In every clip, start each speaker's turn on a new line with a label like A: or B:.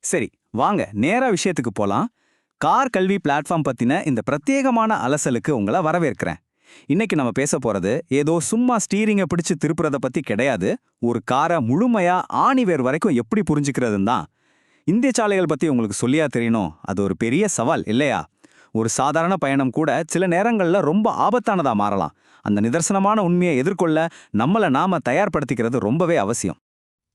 A: சரி, வாங்க நேரா விஷயத்துக்கு போலாம். கார் கல்வி பிளாட்ஃபார்ம் பத்தின இந்த பிரத்யேகமான அலசலுக்கு உங்களை வரவேற்கிறேன். இன்னைக்கு நம்ம பேச போறது ஏதோ சும்மா ஸ்டீரிங்கை பிடிச்சு திருப்புறத பத்தி கிடையாது. ஒரு காரை முழுமையா ஆணிவேர் வரைக்கும் எப்படி புரிஞ்சுக்கிறதுன்னு தான். இந்திய சாலைகள் பத்தி உங்களுக்கு சொல்லியா தெரியணும், அது ஒரு பெரிய சவால் இல்லையா? ஒரு சாதாரண பயணம் கூட சில நேரங்கள்ல ரொம்ப ஆபத்தானதா மாறலாம். அந்த நிதர்சனமான உண்மையை எதிர்கொள்ள நம்மள நாம தயார்படுத்திக்கிறது ரொம்பவே அவசியம்.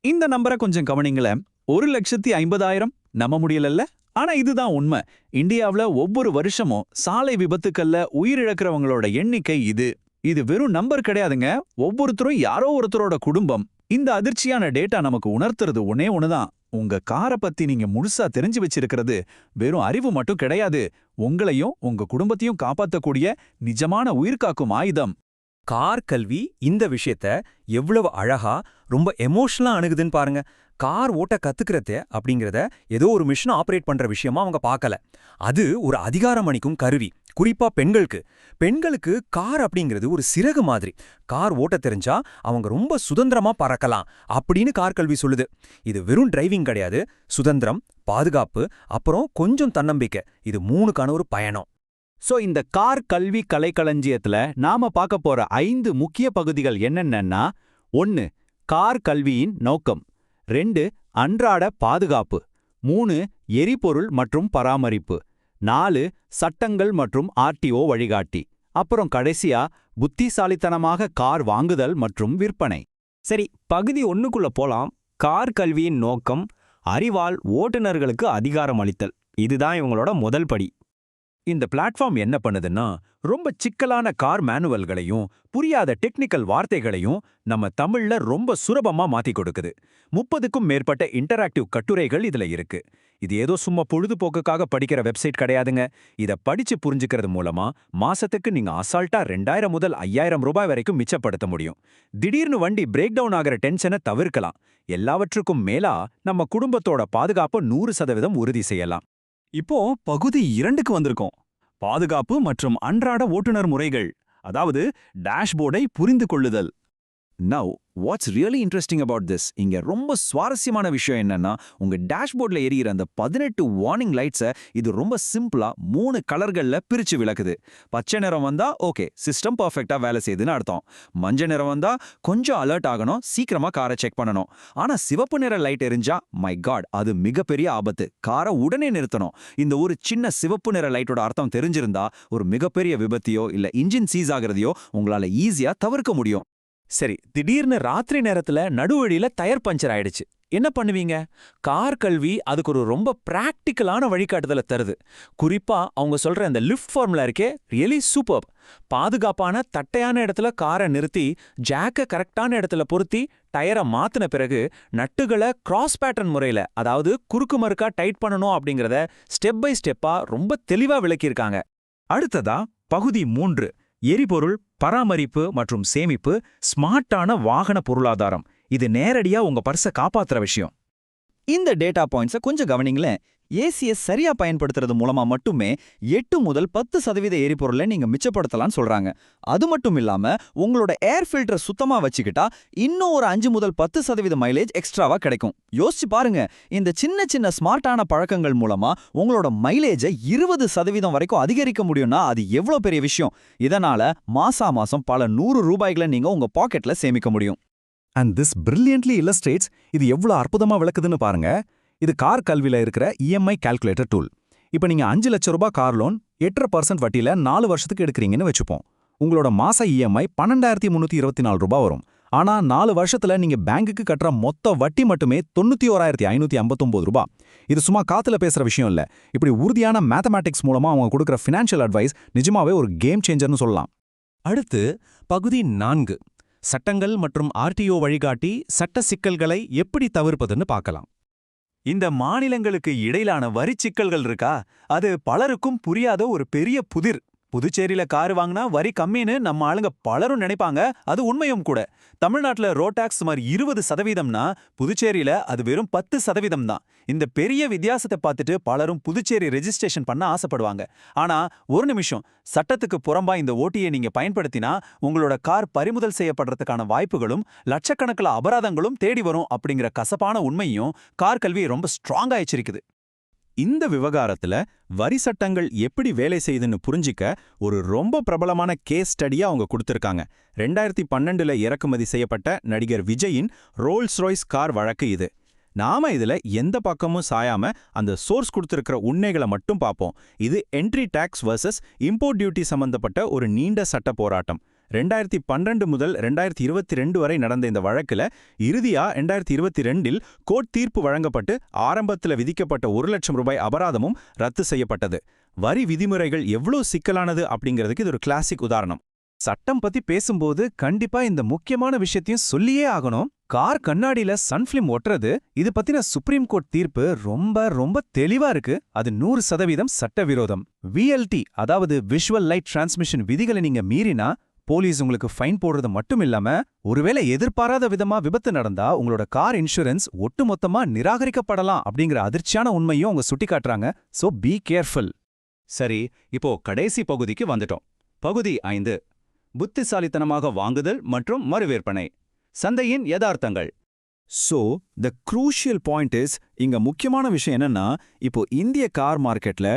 B: இந்த நம்பரை கொஞ்சம் கவனிங்களேன். 1,50,000 நம்ப முடியலல்ல? ஆனா இதுதான் உண்மை. இந்தியாவுல ஒவ்வொரு வருஷமும் சாலை விபத்துக்கள்ல உயிரிழக்கிறவங்களோட எண்ணிக்கை இது. இது வெறும் நம்பர் கிடையாதுங்க. ஒவ்வொருத்தரும் யாரோ ஒருத்தரோட குடும்பம். இந்த அதிர்ச்சியான டேட்டா நமக்கு உணர்த்துறது ஒன்னே ஒண்ணுதான். உங்க காரை பத்தி நீங்க முழுசா தெரிஞ்சு வச்சிருக்கிறது வெறும் அறிவு மட்டும் கிடையாது. உங்களையும் உங்க குடும்பத்தையும் காப்பாத்தக்கூடிய நிஜமான உயிர்காக்கும் ஆயுதம்.
C: கார் கல்வி இந்த விஷயத்த எவ்வளவு அழகா ரொம்ப எமோஷனலா அணுகுதுன்னு பாருங்க. கார் ஓட்ட கத்துக்கிறத அப்படிங்கறத ஏதோ ஒரு மிஷின் ஆபரேட் பண்ற விஷயமா அவங்க பார்க்கல. அது ஒரு அதிகாரம் அளிக்கும் கருவி. குறிப்பா பெண்களுக்கு கார் அப்படிங்கிறது ஒரு சிறகு மாதிரி. கார் ஓட்ட தெரிஞ்சா அவங்க ரொம்ப சுதந்திரமா பறக்கலாம் அப்படின்னு கார் கல்வி சொல்லுது. இது வெறும் டிரைவிங் கிடையாது. சுதந்திரம், பாதுகாப்பு, அப்புறம் கொஞ்சம் தன்னம்பிக்கை, இது மூணுக்கான ஒரு பயணம்.
B: சோ இந்த கார் கல்வி கலைக்களஞ்சியத்துல நாம பார்க்க போற 5 முக்கிய பகுதிகள் என்னென்னன்னா: 1. கார் கல்வியின் நோக்கம். 2. அன்றாட பாதுகாப்பு. 3. எரிபொருள் மற்றும் பராமரிப்பு. 4. சட்டங்கள் மற்றும் ஆர்டிஓ வழிகாட்டி. அப்புறம் கடைசியா புத்திசாலித்தனமாக கார் வாங்குதல் மற்றும் விற்பனை.
A: சரி, பகுதி 1க்குள்ள போலாம். கார் கல்வியின் நோக்கம், அறிவால் ஓட்டுநர்களுக்கு அதிகாரம் அளித்தல். இதுதான் இவங்களோட முதல் படி.
B: இந்த பிளாட்ஃபார்ம் என்ன பண்ணுதுன்னா, ரொம்ப சிக்கலான கார் மேனுவல்களையும் புரியாத டெக்னிக்கல் வார்த்தைகளையும் நம்ம தமிழ்ல ரொம்ப சுலபமா மாத்தி கொடுக்குது. 30க்கும் மேற்பட்ட இன்டராக்டிவ் கட்டுரைகள் இதுல இருக்கு. இது ஏதோ சும்மா பொழுதுபோக்குக்காக படிக்கிற வெப்சைட் கிடையாதுங்க. இத படிச்சு புரிஞ்சுக்கிறது மூலமா மாசத்துக்கு நீங்க அசால்ட்டா 2000 முதல் 5000 ரூபாய் வரைக்கும் மிச்சப்படுத்த முடியும். திடீர்னு வண்டி பிரேக் டவுன் ஆகிற டென்ஷனை தவிர்க்கலாம். எல்லாவற்றுக்கும் மேலா நம்ம குடும்பத்தோட பாதுகாப்பு 100% உறுதி செய்யலாம். இப்போ பகுதி 2க்கு வந்திருக்கோம். பாதுகாப்பு மற்றும் அன்றாட ஓட்டுநர் முறைகள், அதாவது டேஷ்போர்டை புரிந்து கொள்ளுதல். Now watts really interesting about this, இங்க ரொம்ப சுவாரஸ்யமான விஷயம் என்னன்னா, உங்க டேஷ்போர்ட்ல எரியிற அந்த 18 வார்னிங் லைட்ஸை இது ரொம்ப சிம்பிளா 3 கலர்கள்ல பிரிச்சு விளக்குது. பச்சை நிறம் வந்தா ஓகே, சிஸ்டம் பர்ஃபெக்டா வேலை செய்யுதுன்னு அர்த்தம். மஞ்சள் நிறம் வந்தா கொஞ்சம் அலர்ட் ஆகணும், சீக்கிரமா காரை செக் பண்ணணும். ஆனா சிவப்பு நிற லைட் எரிஞ்சா மை காட், அது மிகப்பெரிய ஆபத்து, காரை உடனே நிறுத்தணும். இந்த ஒரு சின்ன சிவப்பு நிற லைட்டோட அர்த்தம் தெரிஞ்சிருந்தா ஒரு மிகப்பெரிய விபத்தையோ இல்ல இன்ஜின் சீஸ் ஆகிறதையோ உங்களால ஈஸியா தவிர்க்க முடியும்.
A: சரி, திடீர்னு ராத்திரி நேரத்துல நடுவழியில டயர் பஞ்சர் ஆயிடுச்சு. என்ன பண்ணுவீங்க? கார் கல்வி அதுக்கு ஒரு ரொம்ப பிராக்டிக்கலான வழிகாட்டுதலை தருது. குறிப்பா அவங்க சொல்ற இந்த லிஃப்ட் ஃபார்முலா இருக்கே, ரியலி சூப்பர். பாதுகாப்பான தட்டையான இடத்துல காரை நிறுத்தி ஜாக்கை கரெக்டான இடத்துல பொருத்தி டயரை மாத்தின பிறகு நட்டுகளை கிராஸ் பேட்டர்ன் முறையில, அதாவது குறுக்கு மறுக்கா டைட் பண்ணணும் அப்படிங்கறத ஸ்டெப் பை ஸ்டெப்பா ரொம்ப தெளிவா விளக்கியிருக்காங்க.
B: அடுத்ததா பகுதி 3, எரிபொருள் பராமரிப்பு மற்றும் சேமிப்பு, ஸ்மார்ட்டான வாகன பொருளாதாரம். இது நேரடியா உங்க பர்ஸை காப்பாத்துற விஷயம்.
A: இந்த டேட்டா பாயிண்ட்ஸை கொஞ்சம் கவனிங்களேன். ஏசியை சரியா பயன்படுத்துறது மூலமா மட்டுமே 8 முதல் 10% எரிபொருளை நீங்க மிச்சப்படுத்தலாம்னு சொல்றாங்க. அது மட்டும் இல்லாம உங்களோட ஏர் ஃபில்டரை சுத்தமா வச்சுக்கிட்டா இன்னும் ஒரு 5 முதல் 10% மைலேஜ் எக்ஸ்ட்ராவா கிடைக்கும். யோசிச்சு பாருங்க, இந்த சின்ன சின்ன ஸ்மார்ட்டான பழக்கங்கள் மூலமா உங்களோட மைலேஜை 20% வரைக்கும் அதிகரிக்க முடியும்னா அது எவ்வளவு பெரிய விஷயம். இதனால மாசம் பல 100 ரூபாய்களை நீங்க உங்க பாக்கெட்ல சேமிக்க முடியும்.
B: அண்ட் திஸ் பிரில்லியன்ட்லி இல்லஸ்ட்ரேட்ஸ், இது எவ்வளவு அற்புதமா விளக்குதுன்னு பாருங்க. இது கார் கல்வியில இருக்கிற இஎம்ஐ கால்குலேட்டர் டூல். இப்போ நீங்க 5 லட்சம் ரூபாய் கார் லோன் 8% வட்டியில 4 வருஷத்துக்கு எடுக்கிறீங்கன்னு வச்சுப்போம். உங்களோட மாச இஎம்ஐ 12,324 ரூபாய் வரும். ஆனா 4 வருஷத்துல நீங்க பேங்குக்கு கட்டுற மொத்த வட்டி மட்டுமே 91,559 ரூபாய். இது சும்மா காத்துல பேசுற விஷயம் இல்ல. இப்படி உறுதியான மேத்தமேட்டிக்ஸ் மூலமா அவங்க கொடுக்குற ஃபினான்ஷியல் அட்வைஸ் நிஜமாவே ஒரு கேம் சேஞ்சர்னு சொல்லலாம்.
C: அடுத்து பகுதி 4, சட்டங்கள் மற்றும் ஆர்டிஓ வழிகாட்டி, சட்ட சிக்கல்களை எப்படி தவிர்ப்பதுன்னு பார்க்கலாம்.
B: இந்த மாநிலங்களுக்கு இடையிலான வரி சிக்கல்கள் இருக்கா, அது பலருக்கும் புரியாத ஒரு பெரிய புதிர். புதுச்சேரியில கார் வாங்கினா வரி கம்மின்னு நம்ம ஆளுங்க பலரும் நினைப்பாங்க. அது உண்மையும் கூட. தமிழ்நாட்டுல ரோட் டாக்ஸ் சுமார் 20%னா புதுச்சேரியில அது வெறும் 10% தான். இந்த பெரிய வித்தியாசத்தை பார்த்துட்டு பலரும் புதுச்சேரி ரெஜிஸ்ட்ரேஷன் பண்ண ஆசைப்படுவாங்க. ஆனா ஒரு நிமிஷம், சட்டத்துக்கு புறம்பா இந்த ஓட்டியை நீங்க பயன்படுத்தினா உங்களோட கார் பறிமுதல் செய்யப்படுறதுக்கான வாய்ப்புகளும் லட்சக்கணக்கில் அபராதங்களும் தேடி வரும் அப்படிங்கிற கசப்பான உண்மையும் கார் கல்வி ரொம்ப ஸ்ட்ராங்கா எச்சரிக்குது.
D: இந்த விவகாரத்துல வரி சட்டங்கள் எப்படி வேலை செய்யுதுன்னு புரிஞ்சிக்க ஒரு ரொம்ப பிரபலமான கேஸ் ஸ்டடியா அவங்க கொடுத்திருக்காங்க. 2012ல இறக்குமதி செய்யப்பட்ட நடிகர் விஜயின் ரோல்ஸ் ராய்ஸ் கார் வழக்கு இது. நாம இதுல எந்த பக்கமும் சாயாம அந்த சோர்ஸ் கொடுத்திருக்கிற உண்மைகளை மட்டும் பார்ப்போம். இது entry tax versus import duty சம்பந்தப்பட்ட ஒரு நீண்ட சட்ட போராட்டம். 2012 முதல் 2022 வரை நடந்த இந்த வழக்குல இறுதியா 2022இல் கோர்ட் தீர்ப்பு வழங்கப்பட்டு ஆரம்பத்துல விதிக்கப்பட்ட 1 லட்சம் ரூபாய் அபராதமும் ரத்து செய்யப்பட்டது. வரி விதிமுறைகள் எவ்வளோ சிக்கலானது அப்படிங்கிறதுக்கு இது ஒரு கிளாசிக் உதாரணம்.
C: சட்டம் பத்தி பேசும்போது கண்டிப்பா இந்த முக்கியமான விஷயத்தையும் சொல்லியே ஆகணும். கார் கண்ணாடியில சன்ஃபிலிம் ஒட்டுறது, இது பத்தின சுப்ரீம் கோர்ட் தீர்ப்பு ரொம்ப தெளிவா இருக்கு. அது 100% சட்டவிரோதம். VLT, அதாவது விஷுவல் லைட் டிரான்ஸ்மிஷன் விதிகளை நீங்க மீறினா போலீஸ் உங்களுக்கு ஃபைன் போடுறது மட்டும் இல்லாம, ஒருவேளை எதிர்பாராத விதமா விபத்து நடந்தா உங்களோட கார் இன்சூரன்ஸ் ஒட்டுமொத்தமா நிராகரிக்கப்படலாம் அப்படிங்கிற அதிர்ச்சியான உண்மையும் அவங்க சுட்டிக்காட்டுறாங்க. So be careful.
B: சரி, இப்போ கடைசி பகுதிக்கு வந்துட்டோம். பகுதி 5, புத்திசாலித்தனமாக வாங்குதல் மற்றும் மறுவிற்பனை, சந்தையின் யதார்த்தங்கள்.
A: So the crucial point is, இங்க முக்கியமான விஷயம் என்னன்னா, இப்போ இந்திய கார் மார்க்கெட்ல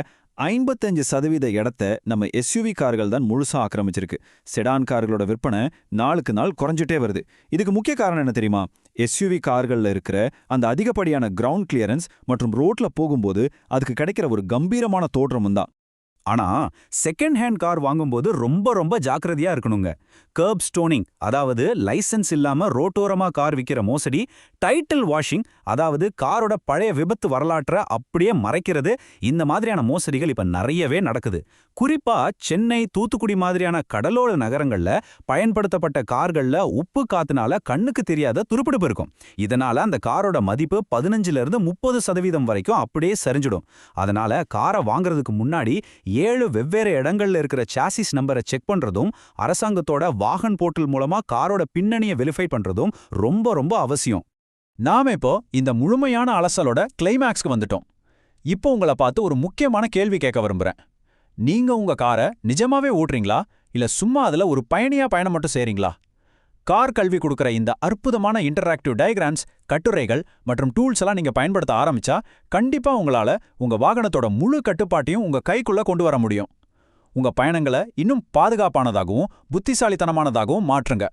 A: 55% இடத்த நம்ம எஸ்யூவி கார்கள் தான் முழுசா ஆக்கிரமிச்சிருக்கு. செடான் கார்களோட விற்பனை நாளுக்கு நாள் குறைஞ்சிட்டே வருது. இதுக்கு முக்கிய காரணம் என்ன தெரியுமா? எஸ்யூவி கார்கள்ல இருக்கிற அந்த அதிகப்படியான கிரவுண்ட் கிளியரன்ஸ் மற்றும் ரோட்ல போகும்போது அதுக்கு கிடைக்கிற ஒரு கம்பீரமான தோற்றமும் தான்.
C: ஆனா செகண்ட் ஹேண்ட் கார் வாங்கும்போது ரொம்ப ஜாக்கிரதையா இருக்கணுங்க. கர்ப் ஸ்டோனிங், அதாவது லைசென்ஸ் இல்லாம ரோட்டோரமா கார் விக்கிற மோசடி, டைட்டில் வாஷிங், அதாவது காரோட பழைய விபத்து வரலாற்றை அப்படியே மறைக்கிறது, இந்த மாதிரியான மோசடிகள் இப்ப நிறையவே நடக்குது. குறிப்பா சென்னை, தூத்துக்குடி மாதிரியான கடலோர நகரங்கள்ல பயன்படுத்தப்பட்ட கார்கள்ல உப்பு காத்துனால கண்ணுக்கு தெரியாத துருப்பிடிப்பு இருக்கும். இதனால அந்த காரோட மதிப்பு 15% 30% வரைக்கும் அப்படியே சரிஞ்சிடும். அதனால காரை வாங்குறதுக்கு முன்னாடி 7 வெவ்வேறு இடங்கள்ல இருக்கிற சாசிஸ் நம்பரை செக் பண்றதும், அரசாங்கத்தோட வாகன் போர்ட்டல் மூலமா காரோட பின்னணியை வெரிஃபை பண்றதும் ரொம்ப அவசியம்.
B: நாம இப்போ இந்த முழுமையான அலசலோட கிளைமேக்ஸ்க்கு வந்துட்டோம். இப்போ உங்களை பார்த்து ஒரு முக்கியமான கேள்வி கேட்க விரும்புறேன். நீங்க உங்க காரை நிஜமாவே ஓட்டுறீங்களா, இல்ல சும்மா அதுல ஒரு பயணம் மட்டும் செய்றீங்களா? கார் கல்வி கொடுக்குற இந்த அற்புதமான இன்டராக்டிவ் டயக்ராம்ஸ், கட்டுரைகள் மற்றும் டூல்ஸ் எல்லாம் நீங்க பயன்படுத்த ஆரம்பிச்சா கண்டிப்பா உங்களால உங்க வாகனத்தோட முழு கட்டுப்பாட்டையும் உங்க கைக்குள்ள கொண்டு வர முடியும். உங்க பயணங்களை இன்னும் பாதுகாப்பானதாகவும் புத்திசாலித்தனமானதாகவும் மாற்றுங்க.